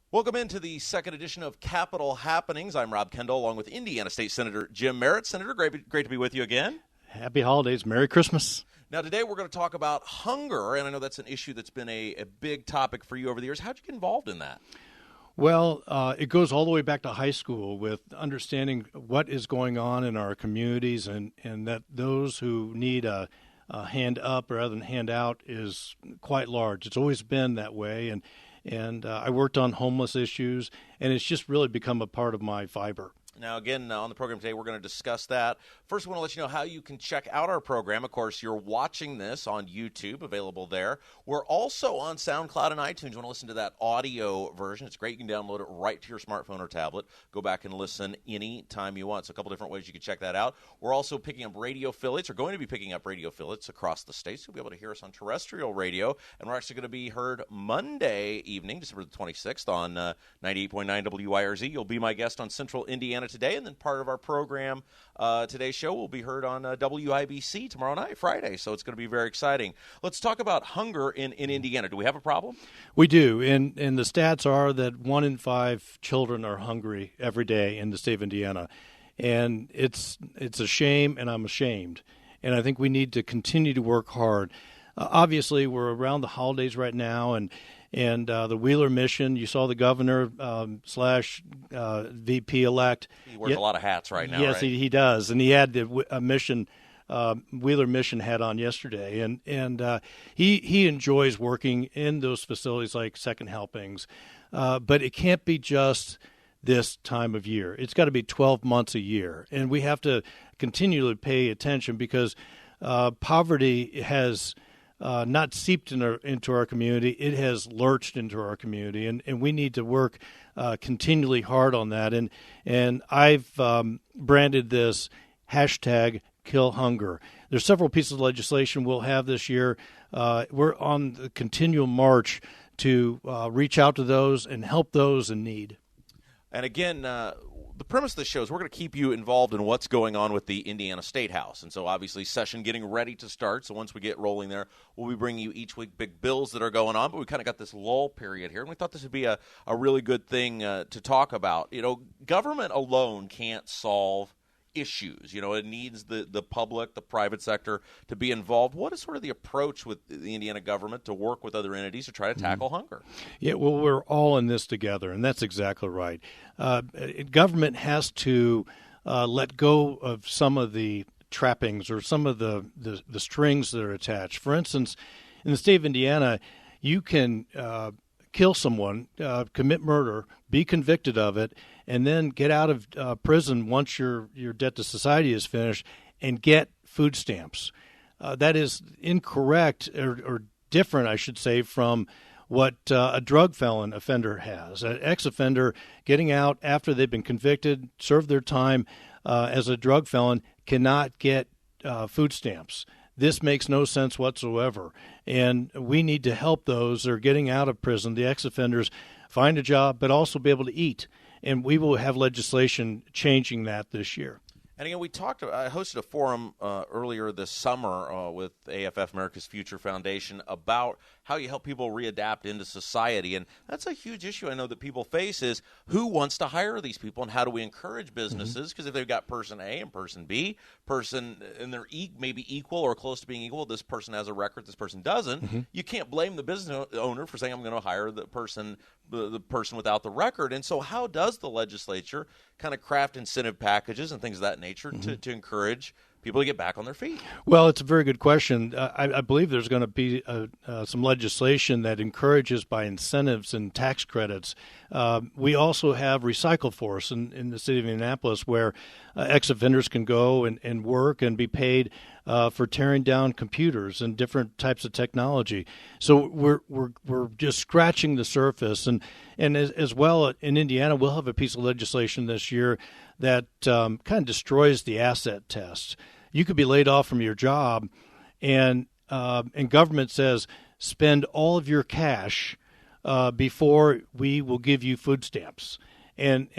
Welcome into the second edition of Capitol Happenings. I'm Rob Kendall, along with Indiana State Senator Jim Merritt. Senator, great to be with you again. Happy holidays. Merry Christmas. Now, today we're going to talk about hunger, and I know that's an issue that's been a big topic for you over the years. How'd you get involved in that? Well, it goes all the way back to high school with understanding what is going on in our communities and that those who need a hand up rather than hand out is quite large. It's always been that way, and I worked on homeless issues, and it's just really become a part of my fiber. Now, again, on the program today, we're going to discuss that. First, I want to let you know how you can check out our program. Of course, you're watching this on YouTube, available there. We're also on SoundCloud and iTunes. You want to listen to that audio version. It's great. You can download it right to your smartphone or tablet. Go back and listen anytime you want. So a couple different ways you can check that out. We're also picking up radio affiliates, or going to be picking up radio affiliates across the state. So you'll be able to hear us on terrestrial radio. And we're actually going to be heard Monday evening, December the 26th, on 98.9 WIRZ. You'll be my guest on Central Indiana today, and then part of our program, today's show, will be heard on WIBC tomorrow night, Friday, so it's going to be very exciting. Let's talk about hunger in Indiana. Do we have a problem? We do, and the stats are that 1 in 5 children are hungry every day in the state of Indiana, and it's a shame, and I'm ashamed, and I think we need to continue to work hard. Obviously, we're around the holidays right now, and the Wheeler mission, you saw the governor slash VP-elect. He wears a lot of hats right now, yes, right? he does. And he had the Wheeler mission hat on yesterday. And he enjoys working in those facilities like Second Helpings. But it can't be just this time of year. It's got to be 12 months a year. And we have to continually pay attention because poverty has not seeped into our community. It has lurched into our community, and we need to work continually hard on that. And I've branded this hashtag Kill Hunger. There's several pieces of legislation we'll have this year. We're on the continual march to reach out to those and help those in need. And again, the premise of the show is we're going to keep you involved in what's going on with the Indiana State House. And so obviously session getting ready to start. So once we get rolling there, we'll be bringing you each week big bills that are going on. But we kind of got this lull period here. And we thought this would be a really good thing to talk about. You know, government alone can't solve issues. You know, it needs the public, the private sector to be involved. What is sort of the approach with the Indiana government to work with other entities to try to tackle hunger? Yeah, well, we're all in this together, and that's exactly right. Government has to let go of some of the trappings or some of the strings that are attached. For instance, in the state of Indiana, you can kill someone, commit murder, be convicted of it, and then get out of prison once your debt to society is finished and get food stamps. That is incorrect or different, I should say, from what a drug felon offender has. An ex-offender getting out after they've been convicted, served their time as a drug felon, cannot get food stamps. This makes no sense whatsoever, and we need to help those that are getting out of prison, the ex-offenders, find a job, but also be able to eat. And we will have legislation changing that this year. And again, I hosted a forum earlier this summer with AFF, America's Future Foundation, about how you help people readapt into society. And that's a huge issue I know that people face is who wants to hire these people and how do we encourage businesses? Because if they've got person A and person B, and they're maybe equal or close to being equal, this person has a record, this person doesn't, you can't blame the business owner for saying I'm going to hire the person without the record. And so how does the legislature kind of craft incentive packages and things of that nature to encourage people to get back on their feet? Well, it's a very good question. I believe there's going to be some legislation that encourages by incentives and tax credits. We also have Recycle Force in the city of Indianapolis where ex-offenders can go and work and be paid for tearing down computers and different types of technology. So we're just scratching the surface. And as well in Indiana, we'll have a piece of legislation this year that kind of destroys the asset test. You could be laid off from your job, and government says spend all of your cash before we will give you food stamps. And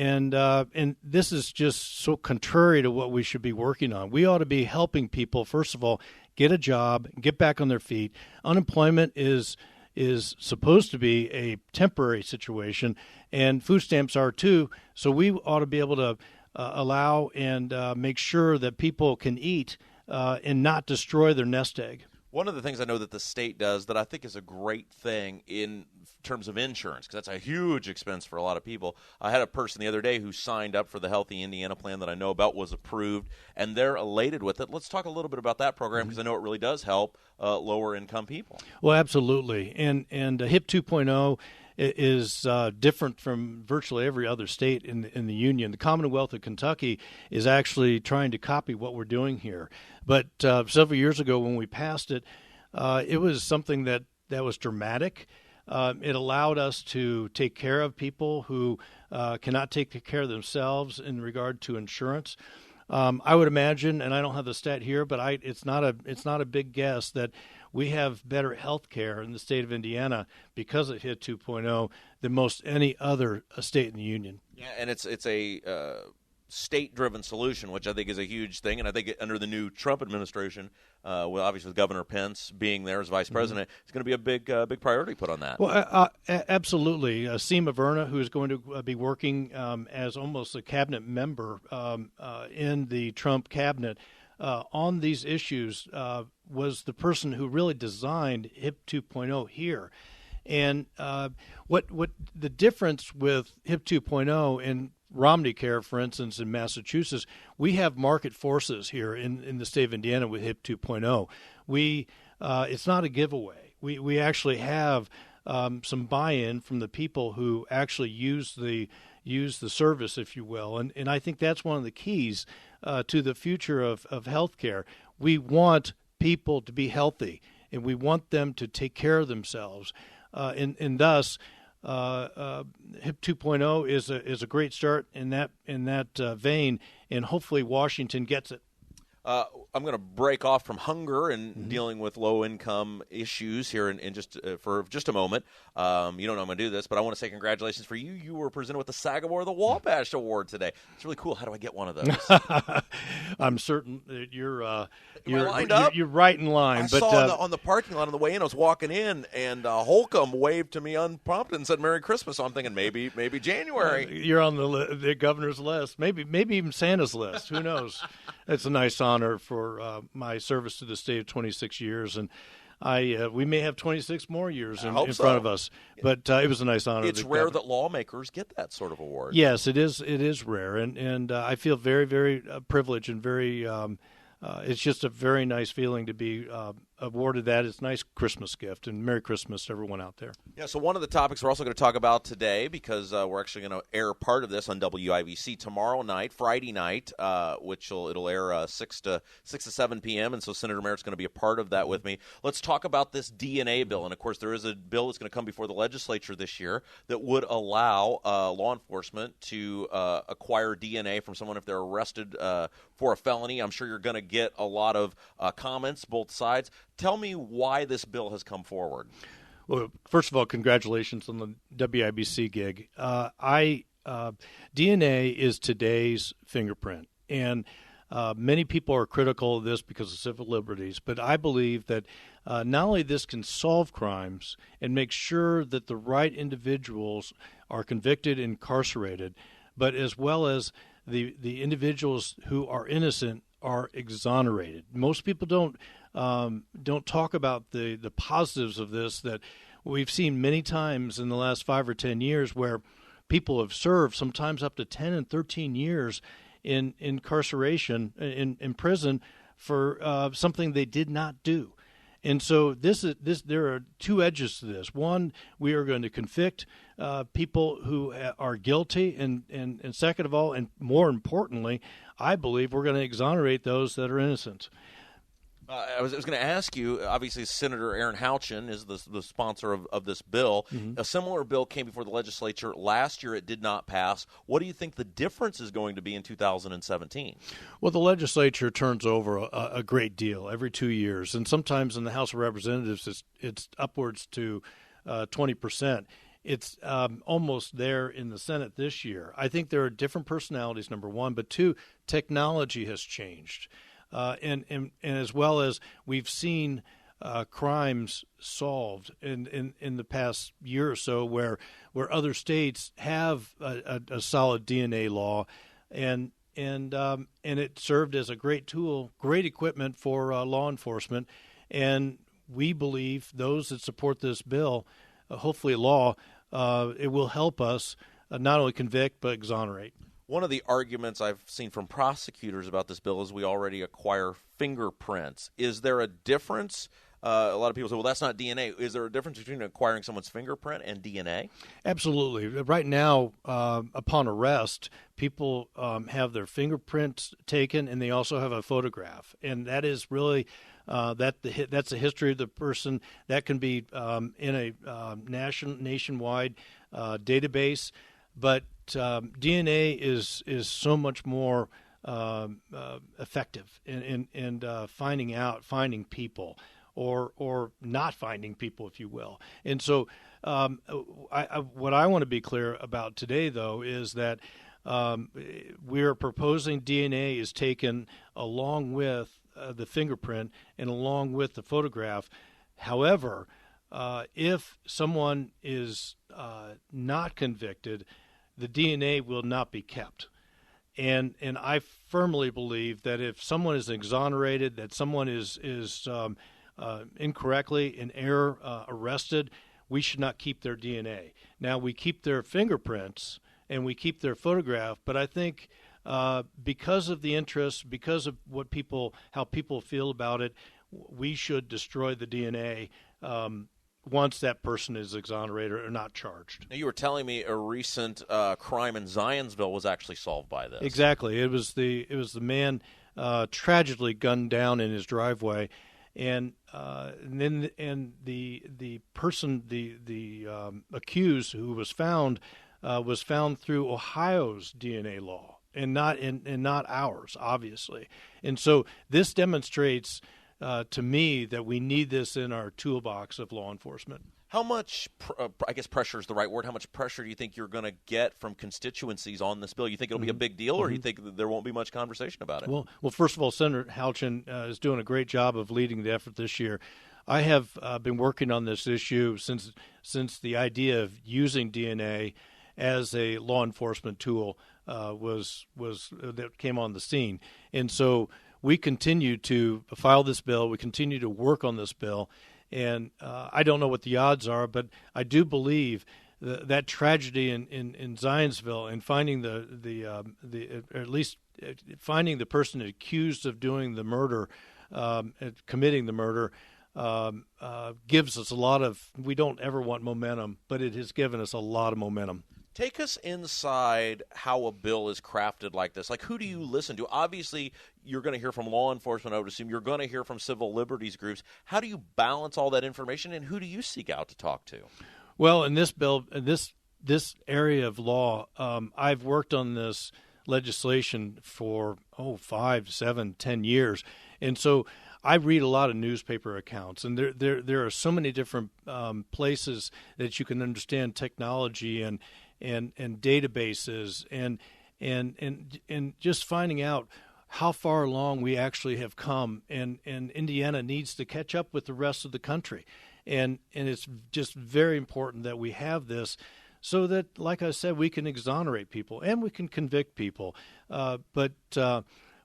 this is just so contrary to what we should be working on. We ought to be helping people, first of all, get a job, get back on their feet. Unemployment is is supposed to be a temporary situation, and food stamps are too. So we ought to be able to allow and make sure that people can eat and not destroy their nest egg. One of the things I know that the state does that I think is a great thing in terms of insurance, because that's a huge expense for a lot of people. I had a person the other day who signed up for the Healthy Indiana plan that I know about, was approved, and they're elated with it. Let's talk a little bit about that program, because I know it really does help lower-income people. Well, absolutely. And HIP 2.0 is different from virtually every other state in the union. The Commonwealth of Kentucky is actually trying to copy what we're doing here. But several years ago when we passed it, it was something that was dramatic. It allowed us to take care of people who cannot take care of themselves in regard to insurance. I would imagine, and I don't have the stat here, but it's not a big guess that we have better health care in the state of Indiana because of HIT 2.0 than most any other state in the union. Yeah, and it's a state-driven solution, which I think is a huge thing. And I think under the new Trump administration, well, obviously with Governor Pence being there as vice president, it's going to be a big priority put on that. Well, absolutely. Seema Verna, who is going to be working as almost a cabinet member in the Trump cabinet on these issues, was the person who really designed HIP 2.0 here. And what the difference with HIP 2.0 and Romney Care, for instance, in Massachusetts, we have market forces here in the state of Indiana with HIP 2.0. It's not a giveaway. We actually have some buy-in from the people who actually use the service, if you will, and I think that's one of the keys to the future of healthcare. We want people to be healthy, and we want them to take care of themselves, and thus. HIP 2.0 is a great start in that vein, and hopefully Washington gets it. I'm going to break off from hunger and dealing with low-income issues here in just for just a moment. You don't know I'm going to do this, but I want to say congratulations for you. You were presented with the Sagamore the Wabash Award today. It's really cool. How do I get one of those? I'm certain that you're right in line. I saw on the parking lot on the way in. I was walking in, and Holcomb waved to me unprompted and said "Merry Christmas." So I'm thinking maybe January. You're on the governor's list, maybe even Santa's list. Who knows? It's a nice honor for my service to the state of 26 years, and we may have 26 more years in front of us. But it was a nice honor. It's rare that lawmakers get that sort of award. Yes, it is. It is rare, and I feel very, very privileged and very. It's just a very nice feeling to be awarded that. It's a nice Christmas gift, and Merry Christmas to everyone out there. Yeah, so one of the topics we're also going to talk about today, because we're actually going to air part of this on WIBC tomorrow night, Friday night, which it'll air 6 to 7 p.m., and so Senator Merritt's going to be a part of that with me. Let's talk about this DNA bill, and of course there is a bill that's going to come before the legislature this year that would allow law enforcement to acquire DNA from someone if they're arrested for a felony. I'm sure you're going to get a lot of comments, both sides. Tell me why this bill has come forward. Well, first of all, congratulations on the WIBC gig. DNA is today's fingerprint, and many people are critical of this because of civil liberties, but I believe that not only this can solve crimes and make sure that the right individuals are convicted and incarcerated, but as well as the individuals who are innocent are exonerated. Most people don't talk about the positives of this that we've seen many times in the last 5 or 10 years, where people have served sometimes up to 10 and 13 years in incarceration in prison for something they did not do. And so there are two edges to this. One, we are going to convict people who are guilty, and second of all, and more importantly, I believe we're going to exonerate those that are innocent. I was going to ask you, obviously Senator Aaron Houchin is the sponsor of this bill. Mm-hmm. A similar bill came before the legislature last year. It did not pass. What do you think the difference is going to be in 2017? Well, the legislature turns over a great deal every 2 years, and sometimes in the House of Representatives it's upwards to 20%. It's almost there in the Senate this year. I think there are different personalities, number one, but two, technology has changed. And as well as we've seen crimes solved in the past year or so, where other states have a solid DNA law, and it served as a great tool, great equipment for law enforcement. And we believe those that support this bill, hopefully law, it will help us not only convict but exonerate. One of the arguments I've seen from prosecutors about this bill is we already acquire fingerprints. Is there a difference? A lot of people say, well, that's not DNA. Is there a difference between acquiring someone's fingerprint and DNA? Absolutely. Right now, upon arrest, people have their fingerprints taken, and they also have a photograph. And that is really that's the history of the person. That can be in a nationwide database. But DNA is so much more effective in finding people. Or not finding people, if you will. And so what I want to be clear about today, though, is that we are proposing DNA is taken along with the fingerprint and along with the photograph. However, if someone is not convicted, the DNA will not be kept. And I firmly believe that if someone is exonerated, that someone is incorrectly in error arrested, we should not keep their DNA. Now, we keep their fingerprints and we keep their photograph, but I think because of the interest, because of how people feel about it, we should destroy the DNA once that person is exonerated or not charged. Now, you were telling me a recent crime in Zionsville was actually solved by this. Exactly. It was the man tragically gunned down in his driveway. And then the person, the accused who was found through Ohio's DNA law and not ours, obviously. And so this demonstrates to me that we need this in our toolbox of law enforcement. How much, I guess pressure is the right word, how much pressure do you think you're going to get from constituencies on this bill? You think it'll be a big deal, or do you think that there won't be much conversation about it? Well, first of all, Senator Halchin is doing a great job of leading the effort this year. I have been working on this issue since the idea of using DNA as a law enforcement tool was that came on the scene. And so we continue to file this bill. We continue to work on this bill. And I don't know what the odds are, but I do believe that tragedy in Zionsville and finding or at least finding the person accused of doing the murder, committing the murder, gives us a lot of. We don't ever want momentum, but it has given us a lot of momentum. Take us inside how a bill is crafted like this. Like, who do you listen to? Obviously, you're going to hear from law enforcement, I would assume. You're going to hear from civil liberties groups. How do you balance all that information, and who do you seek out to talk to? Well, in this bill, this area of law, I've worked on this legislation for 5, 7, 10 years, and so I read a lot of newspaper accounts, and there are so many different places that you can understand technology and databases and just finding out how far along we actually have come, and Indiana needs to catch up with the rest of the country, and it's just very important that we have this so that, like I said, we can exonerate people and we can convict people. But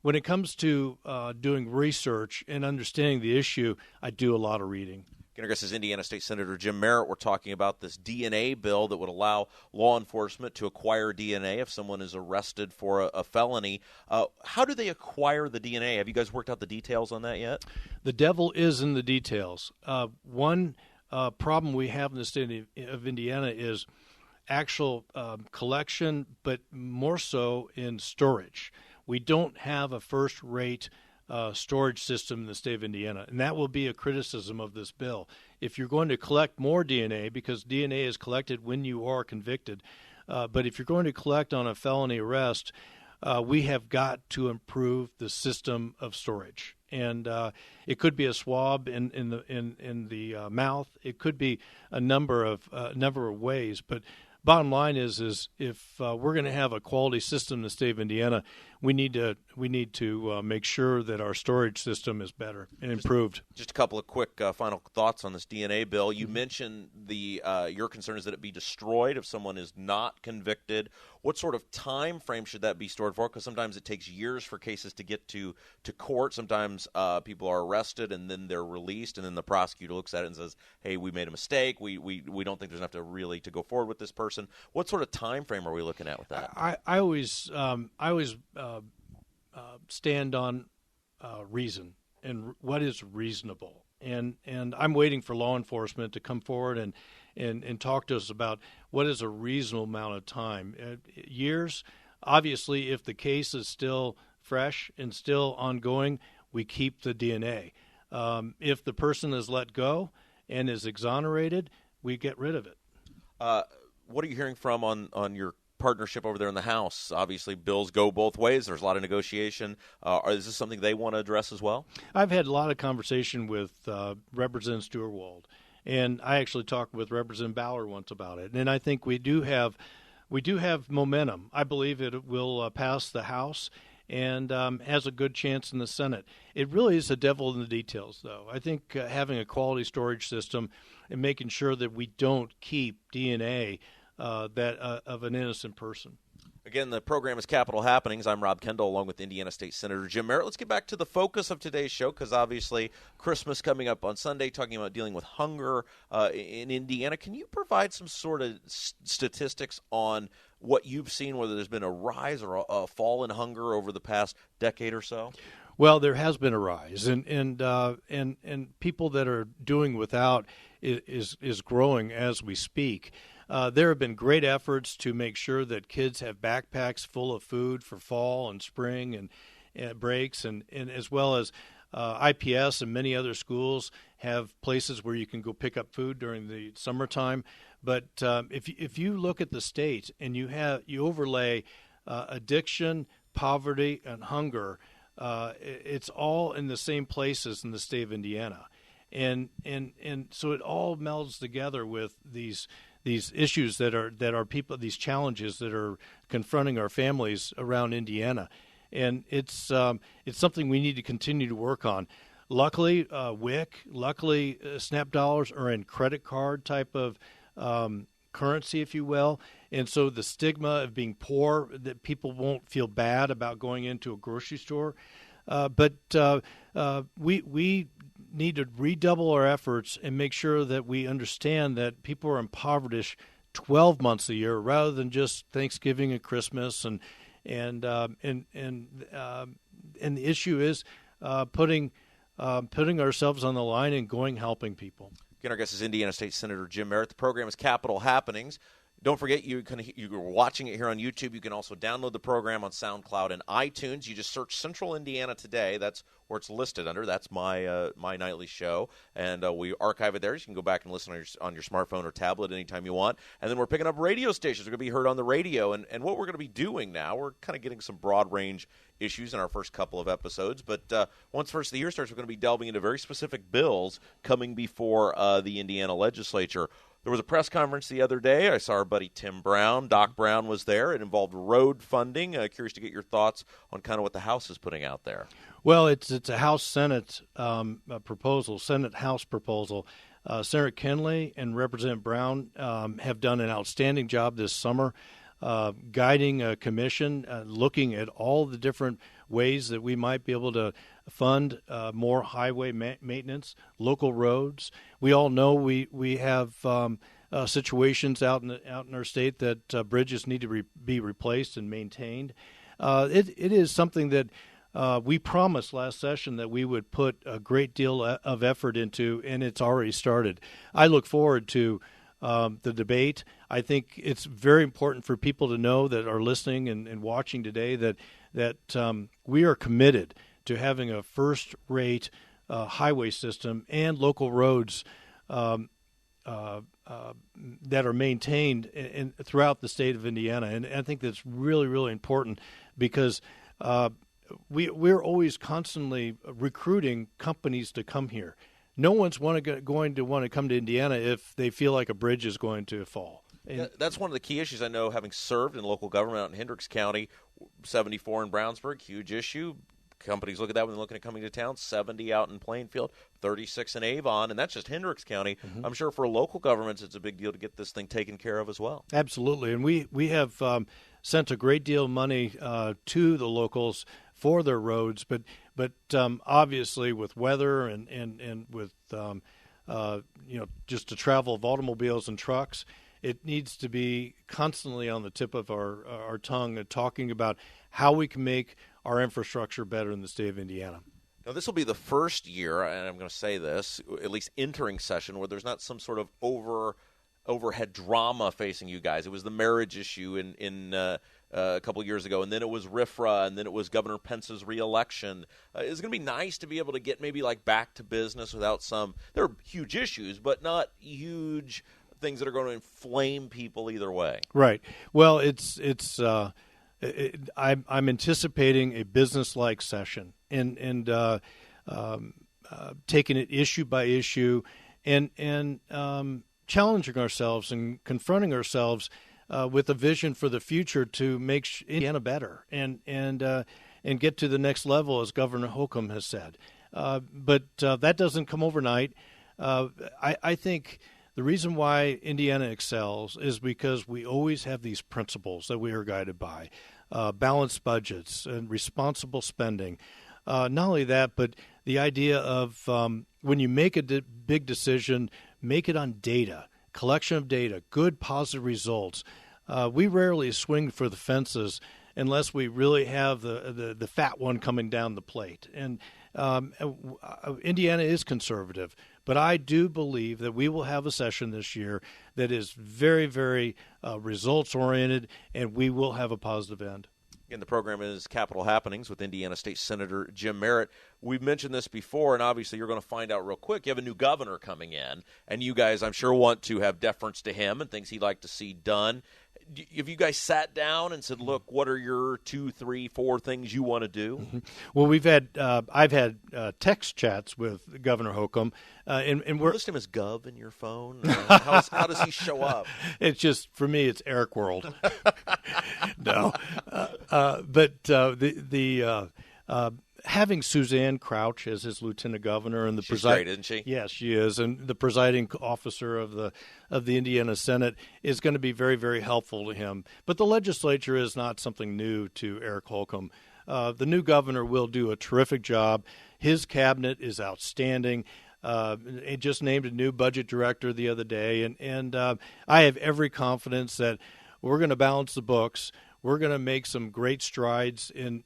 when it comes to doing research and understanding the issue, I do a lot of reading. Our guest is Indiana State Senator Jim Merritt. We're talking about this DNA bill that would allow law enforcement to acquire DNA if someone is arrested for a felony. How do they acquire the DNA? Have you guys worked out the details on that yet? The devil is in the details. One problem we have in the state of Indiana is actual collection, but more so in storage. We don't have a first-rate storage system in the state of Indiana, and that will be a criticism of this bill. If you're going to collect more DNA, because DNA is collected when you are convicted, but if you're going to collect on a felony arrest, we have got to improve the system of storage. And it could be a swab in the mouth. It could be a number of ways, but bottom line is if we're going to have a quality system in the state of Indiana, we need to make sure that our storage system is better and improved. Just a couple of quick final thoughts on this DNA bill. You mentioned your concern is that it be destroyed if someone is not convicted. What sort of time frame should that be stored for? Because sometimes it takes years for cases to get to court. Sometimes people are arrested and then they're released, and then the prosecutor looks at it and says, "Hey, we made a mistake. We don't think there's enough to go forward with this person." What sort of time frame are we looking at with that? I always stand on reason and what is reasonable, and I'm waiting for law enforcement to come forward and talk to us about what is a reasonable amount of time. Years, obviously, if the case is still fresh and still ongoing, we keep the DNA. If the person is let go and is exonerated, we get rid of it. What are you hearing from on your partnership over there in the House? Obviously, bills go both ways. There's a lot of negotiation. Is this something they want to address as well? I've had a lot of conversation with Representative Stewart-Wald, and I actually talked with Representative Ballard once about it. And I think we do have momentum. I believe it will pass the House and has a good chance in the Senate. It really is the devil in the details, though. I think having a quality storage system and making sure that we don't keep DNA of an innocent person. Again, the program is Capitol Happenings. I'm Rob Kendall, along with Indiana State Senator Jim Merritt. Let's get back to the focus of today's show, because obviously Christmas coming up on Sunday, talking about dealing with hunger in Indiana. Can you provide some sort of statistics on what you've seen, whether there's been a rise or a fall in hunger over the past decade or so? Well, there has been a rise, and people that are doing without is growing as we speak. There have been great efforts to make sure that kids have backpacks full of food for fall and spring and breaks, and as well as IPS and many other schools have places where you can go pick up food during the summertime. But if you look at the state and you overlay addiction, poverty, and hunger, it's all in the same places in the state of Indiana, and so it all melds together with these issues that are people, these challenges that are confronting our families around Indiana, and it's something we need to continue to work on. Luckily, SNAP dollars are in credit card type of currency, if you will, and so the stigma of being poor, that people won't feel bad about going into a grocery store, but we need to redouble our efforts and make sure that we understand that people are impoverished 12 months a year rather than just Thanksgiving and Christmas, and the issue is putting ourselves on the line and helping people. Again, our guest is Indiana State Senator Jim Merritt. The program is Capitol Happenings. Don't forget, you're watching it here on YouTube. You can also download the program on SoundCloud and iTunes. You just search Central Indiana Today. That's where it's listed under. That's my nightly show, and we archive it there. You can go back and listen on your smartphone or tablet anytime you want. And then we're picking up radio stations. We're going to be heard on the radio. And what we're going to be doing now, we're kind of getting some broad-range issues in our first couple of episodes. But once first the year starts, we're going to be delving into very specific bills coming before the Indiana legislature. There was a press conference the other day. I saw our buddy Tim Brown. Doc Brown was there. It involved road funding. Curious to get your thoughts on kind of what the House is putting out there. Well, it's a House-Senate proposal, Senate-House proposal. Senator Kenley and Representative Brown have done an outstanding job this summer guiding a commission, looking at all the different ways that we might be able to fund more highway maintenance, local roads. We all know we have situations out in our state that bridges need to be replaced and maintained. It is something that we promised last session that we would put a great deal of effort into, and it's already started. I look forward to the debate. I think it's very important for people to know that are listening and watching today that we are committed to having a first-rate highway system and local roads that are maintained throughout the state of Indiana. And I think that's really, really important because we're always constantly recruiting companies to come here. No one's going to want to come to Indiana if they feel like a bridge is going to fall. That's one of the key issues I know, having served in local government out in Hendricks County. 74 in Brownsburg, huge issue. Companies look at that when they're looking at coming to town. 70 out in Plainfield, 36 in Avon, and that's just Hendricks County. Mm-hmm. I'm sure for local governments it's a big deal to get this thing taken care of as well. Absolutely, and we have sent a great deal of money to the locals for their roads, but obviously with weather and with just the travel of automobiles and trucks, it needs to be constantly on the tip of our tongue, talking about how we can make our infrastructure better in the state of Indiana. Now, this will be the first year, and I'm going to say this, at least entering session, where there's not some sort of overhead drama facing you guys. It was the marriage issue in a couple of years ago, and then it was RFRA, and then it was Governor Pence's reelection. It's going to be nice to be able to get maybe like back to business without some – there are huge issues, but not huge things that are going to inflame people either way. Right. Well, I'm anticipating a business-like session and taking it issue by issue and challenging ourselves and confronting ourselves with a vision for the future to make Indiana better and get to the next level, as Governor Holcomb has said. But that doesn't come overnight. I think the reason why Indiana excels is because we always have these principles that we are guided by. Balanced budgets and responsible spending. Not only that, but the idea of when you make a big decision, make it on data, collection of data, good positive results. We rarely swing for the fences unless we really have the fat one coming down the plate. And Indiana is conservative, but I do believe that we will have a session this year that is very, very results-oriented, and we will have a positive end. And the program is Capitol Happenings with Indiana State Senator Jim Merritt. We've mentioned this before, and obviously you're going to find out real quick. You have a new governor coming in, and you guys, I'm sure, want to have deference to him and things he'd like to see done. Have you guys sat down and said, look, what are your 2, 3, 4 things you want to do? Mm-hmm. Well, I've had text chats with Governor Holcomb, and we're list him as Gov in your phone. How does he show up? It's just, for me, it's Eric World. No, but having Suzanne Crouch as his lieutenant governor and She's great, isn't she? Yes, she is, and the presiding officer of the Indiana Senate is going to be very, very helpful to him. But the legislature is not something new to Eric Holcomb. The new governor will do a terrific job. His cabinet is outstanding. He just named a new budget director the other day, and I have every confidence that we're going to balance the books. We're going to make some great strides in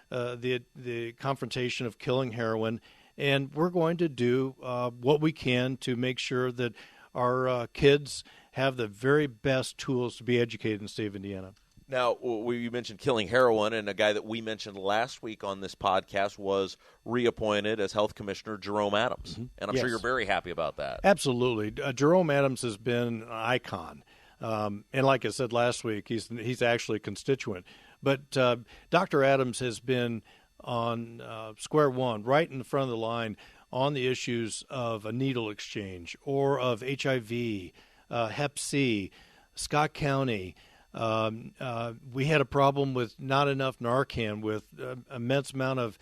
the confrontation of killing heroin, and we're going to do what we can to make sure that our kids have the very best tools to be educated in the state of Indiana. Now, you mentioned killing heroin, and a guy that we mentioned last week on this podcast was reappointed as Health Commissioner Jerome Adams, mm-hmm. and I'm sure you're very happy about that. Absolutely. Jerome Adams has been an icon, and like I said last week, he's actually a constituent. But Dr. Adams has been on square one, right in the front of the line, on the issues of a needle exchange or of HIV, Hep C, Scott County. We had a problem with not enough Narcan, with immense amount of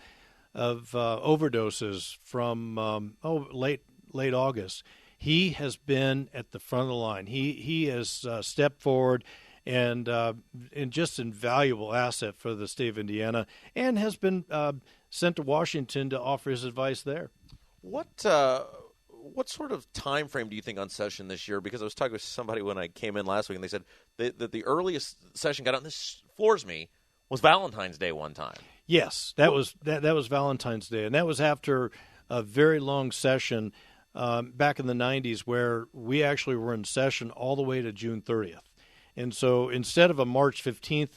overdoses from late August. He has been at the front of the line. He has stepped forward and just invaluable asset for the state of Indiana, and has been sent to Washington to offer his advice there. What sort of time frame do you think on session this year? Because I was talking with somebody when I came in last week, and they said that the earliest session got on, this floors me, was Valentine's Day one time. Yes, that was Valentine's Day, and that was after a very long session back in the 90s, where we actually were in session all the way to June 30th. And so instead of a March 15th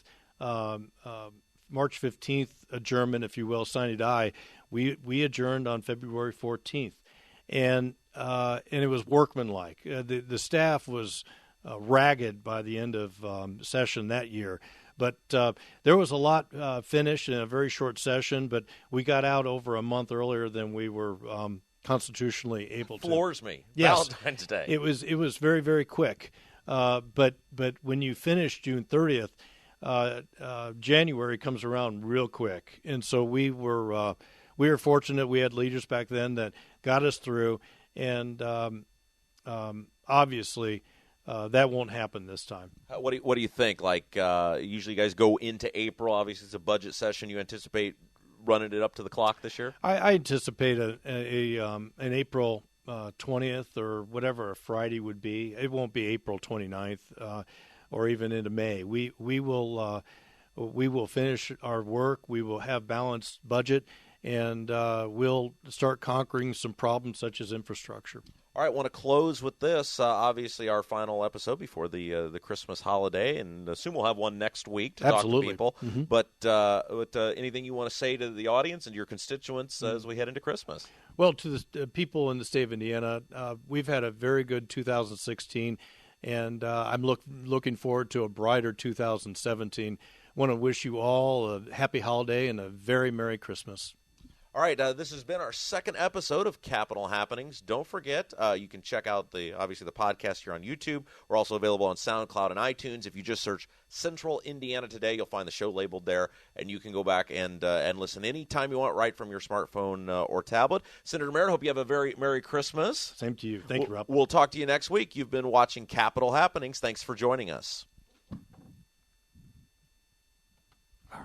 adjournment, if you will, sine die, we adjourned on February 14th. And it was workmanlike. The staff was ragged by the end of session that year. But there was a lot finished in a very short session, but we got out over a month earlier than we were constitutionally able to. Floors me. Yes. Valentine's Day. It was very, very quick. But when you finish June 30th, January comes around real quick, and so we were fortunate. We had leaders back then that got us through, and obviously that won't happen this time. What do you think? Like usually, you guys go into April. Obviously, it's a budget session. You anticipate running it up to the clock this year? I anticipate an April 20th or whatever a Friday would be. It won't be April 29th. Or even into May. We will finish our work. We will have balanced budget, and we'll start conquering some problems such as infrastructure. All right, I want to close with this. Obviously, our final episode before the Christmas hosoliday, and assume we'll have one next week to talk to people. Mm-hmm. But anything you want to say to the audience and your constituents as we head into Christmas? Well, to the people in the state of Indiana, we've had a very good 2016. And I'm looking forward to a brighter 2017. Want to wish you all a happy holiday and a very Merry Christmas. All right, this has been our second episode of Capitol Happenings. Don't forget, you can check out the podcast here on YouTube. We're also available on SoundCloud and iTunes. If you just search Central Indiana Today, you'll find the show labeled there, and you can go back and listen anytime you want, right from your smartphone or tablet. Senator Merritt, hope you have a very Merry Christmas. Same to you. Thank you, Rob. We'll talk to you next week. You've been watching Capitol Happenings. Thanks for joining us.